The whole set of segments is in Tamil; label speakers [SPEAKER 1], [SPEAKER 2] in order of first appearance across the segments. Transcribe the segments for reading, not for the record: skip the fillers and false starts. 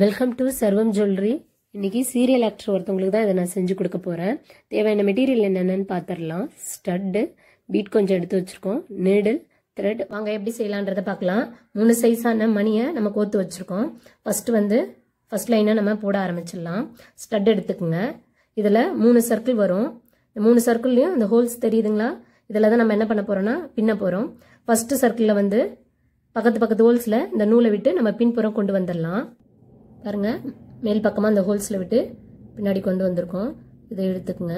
[SPEAKER 1] வெல்கம் டு சர்வம் ஜுவல்லரி. இன்னைக்கு சீரியல் ஆக்டர் ஒருத்தவங்களுக்கு தான் இதை நான் செஞ்சு கொடுக்க போகிறேன். தேவையான மெட்டீரியல் என்னென்னு பார்த்துடலாம். ஸ்டட்டு, பீட் கொஞ்சம் எடுத்து வச்சுருக்கோம், நீடில், த்ரெட். வாங்க எப்படி செய்யலான்றதை பார்க்கலாம். 3 சைஸான மணியை நம்ம கோத்து வச்சுருக்கோம். ஃபர்ஸ்ட் லைனை நம்ம போட ஆரம்பிச்சிடலாம். ஸ்டட் எடுத்துக்குங்க. இதில் 3 சர்க்கிள் வரும். இந்த 3 சர்க்கிள்லையும் இந்த ஹோல்ஸ் தெரியுதுங்களா? இதில் தான் நம்ம என்ன பண்ண போகிறோம்னா பின்ன போகிறோம். ஃபர்ஸ்ட் சர்க்கிளில் பக்கத்து ஹோல்ஸில் இந்த நூலை விட்டு நம்ம பின்புறம் கொண்டு வந்துடலாம். பாருங்க, மேல் பக்கமாக அந்த ஹோல்ஸில் விட்டு பின்னாடி கொண்டு வந்திருக்கோம். இதை எடுத்துக்குங்க.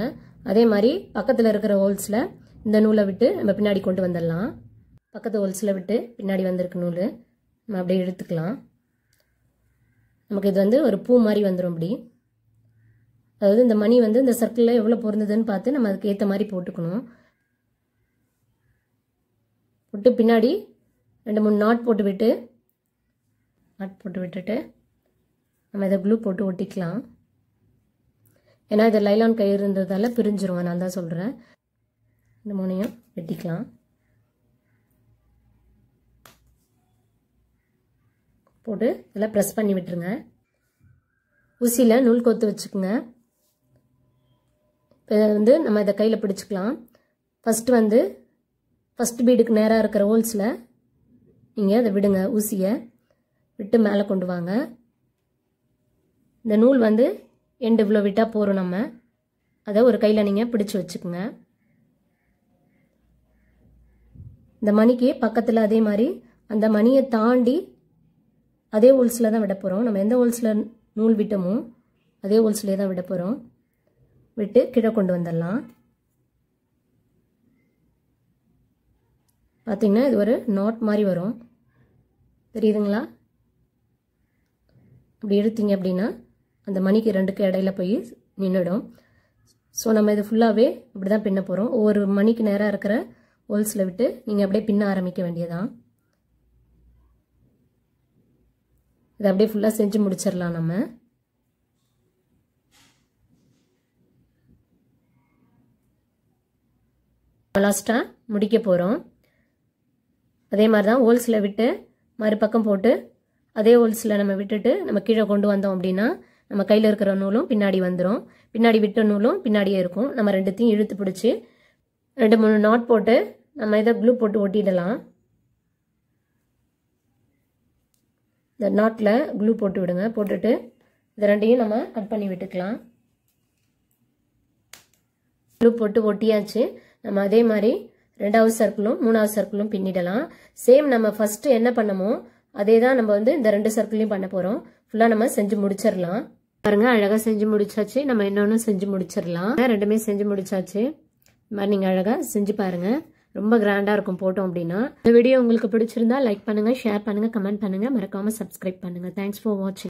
[SPEAKER 1] அதே மாதிரி பக்கத்தில் இருக்கிற ஹோல்ஸில் இந்த நூலை விட்டு நம்ம பின்னாடி கொண்டு வந்துடலாம். பக்கத்து ஹோல்ஸில் விட்டு பின்னாடி வந்திருக்க நூல் நம்ம அப்படியே எடுத்துக்கலாம். நமக்கு இது ஒரு பூ மாதிரி வந்துடும். அப்படி அதாவது இந்த மணி இந்த சர்க்கிளில் எவ்வளோ பொருந்ததுன்னு பார்த்து நம்ம அதுக்கு ஏற்ற மாதிரி போட்டுக்கணும். போட்டு பின்னாடி 2-3 நாட் போட்டு விட்டுட்டு நம்ம இதை க்ளூ போட்டு ஒட்டிக்கலாம். ஏன்னா இது லைலான் கயிறு இருந்ததால பிரிஞ்சிரும், நான் தான் சொல்கிறேன். இந்த மூணையும் வெட்டிக்கலாம். போட்டு இதில் ப்ரெஸ் பண்ணி விட்டுருங்க. ஊசியில் நூல் கோத்து வச்சுக்கோங்க. இப்போ நம்ம இதை கையில் பிடிச்சிக்கலாம். ஃபஸ்ட்டு பீடுக்கு நேராக இருக்கிற ஹோல்ஸில் நீங்கள் அதை விடுங்க. ஊசியை விட்டு மேலே கொண்டு வாங்க. இந்த நூல் எண்டு இவ்வளோ விட்டால் போகிறோம். நம்ம அதை ஒரு கையில் நீங்கள் பிடிச்சி வச்சுக்கோங்க. இந்த மணிக்கு பக்கத்தில் அதே மாதிரி அந்த மணியை தாண்டி அதே ஹோல்ஸில் தான் விட போகிறோம். நம்ம எந்த ஹோல்ஸில் நூல் விட்டோமோ அதே ஹோல்ஸ்லேயே தான் விட போகிறோம். விட்டு கீழே கொண்டு வந்துடலாம். பார்த்திங்கன்னா இது ஒரு நாட் மாதிரி வரும், தெரியுதுங்களா? அப்படி எடுத்தீங்க அப்படின்னா அந்த மணிக்கு 2க்கு இடையில போய் நின்றுடும். ஸோ நம்ம இது ஃபுல்லாகவே அப்படி தான் பின்ன போகிறோம். ஒவ்வொரு மணிக்கு நேராக இருக்கிற ஹோல்ஸில் விட்டு நீங்கள் அப்படியே பின்ன ஆரம்பிக்க வேண்டியதான். இதை அப்படியே ஃபுல்லாக செஞ்சு முடிச்சிடலாம். நம்ம லாஸ்ட்டாக முடிக்க போகிறோம். அதே மாதிரி தான் ஹோல்ஸில் விட்டு மறுபக்கம் போட்டு அதே ஹோல்ஸில் நம்ம விட்டுட்டு நம்ம கீழே கொண்டு வந்தோம் அப்படின்னா நம்ம கையில் இருக்கிற நூலும் பின்னாடி வந்துடும். பின்னாடி விட்ட நூலும் பின்னாடியே இருக்கும். நம்ம 2த்தையும் இழுத்து பிடிச்சி 2-3 நாட் போட்டு நம்ம இதை க்ளூ போட்டு ஒட்டிடலாம். இந்த நாட்டில் க்ளூ போட்டு விடுங்க. போட்டுட்டு இந்த 2ஐயும் நம்ம கட் பண்ணி விட்டுக்கலாம். க்ளூ போட்டு ஒட்டியாச்சு. நம்ம அதே மாதிரி 2வது சர்க்கிளும் 3வது சர்க்கிளும் பின்னிடலாம். சேம் நம்ம ஃபஸ்ட்டு என்ன பண்ணமோ அதே தான் நம்ம இந்த 2 சர்க்கிளையும் பண்ண போகிறோம். ஃபுல்லாக நம்ம செஞ்சு முடிச்சிடலாம். பாருங்க, அழகாக செஞ்சு முடிச்சாச்சு. நம்ம இன்னொன்று செஞ்சு முடிச்சிடலாம். 2மே செஞ்சு முடிச்சாச்சு. இந்த மாதிரி நீங்கள் அழகாக செஞ்சு பாருங்கள். ரொம்ப கிராண்டாக இருக்கும் போட்டோம் அப்படின்னா. இந்த வீடியோ உங்களுக்கு பிடிச்சிருந்தா லைக் பண்ணுங்கள், ஷேர் பண்ணுங்கள், கமெண்ட் பண்ணுங்கள், மறக்காமல் சப்ஸ்கிரைப் பண்ணுங்கள். தேங்க்ஸ் ஃபார் வாட்சிங்.